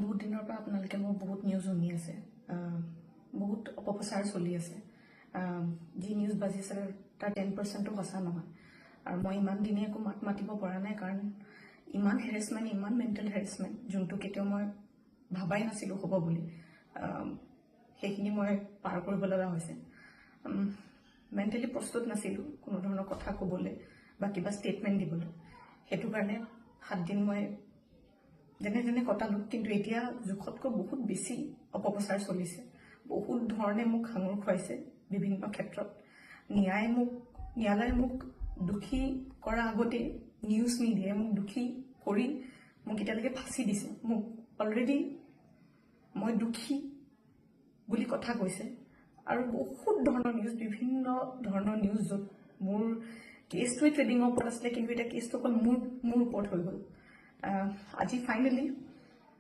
বহুত দিনৰ পৰা আপোনালোকে মোৰ বহুত নিউজ শুনি আছে, বহুত অপপ্ৰচাৰ চলি আছে। যি নিউজ বাজিছে তাৰ 10%ও সঁচা নহয়। আৰু মই ইমান দিনে একো মাত মাতিব পৰা নাই, কাৰণ ইমান হেৰেছমেণ্ট, ইমান মেণ্টেল হেৰেছমেণ্ট, যোনটো কেতিয়াও মই ভাবাই নাছিলোঁ হ'ব বুলি, সেইখিনি মই পাৰ কৰিব লগা হৈছে। মেণ্টেলি প্ৰস্তুত নাছিলোঁ কোনো ধৰণৰ কথা ক'বলৈ বা কিবা ষ্টেটমেণ্ট দিবলৈ। সেইটো কাৰণে 7 দিন মই যেনে যেনে কটালোঁ, কিন্তু এতিয়া জোখতকৈ বহুত বেছি অপপ্ৰচাৰ চলিছে। বহুত ধৰণে মোক সাঙুৰ খুৱাইছে বিভিন্ন ক্ষেত্ৰত। ন্যায়ালয়ে মোক দোষী কৰাৰ আগতেই নিউজ মিডিয়াই মোক দোষী কৰি মোক এতিয়ালৈকে ফাঁচি দিছে। মোক অলৰেডি মই দোষী বুলি কথা কৈছে, আৰু বহুত ধৰণৰ নিউজ, বিভিন্ন ধৰণৰ নিউজ, য'ত মোৰ কেছটোৱে ট্ৰেডিঙৰ ওপৰত আছিলে, কিন্তু এতিয়া কেছটো অকল মোৰ ওপৰত হৈ গ'ল। আজি ফাইনেলি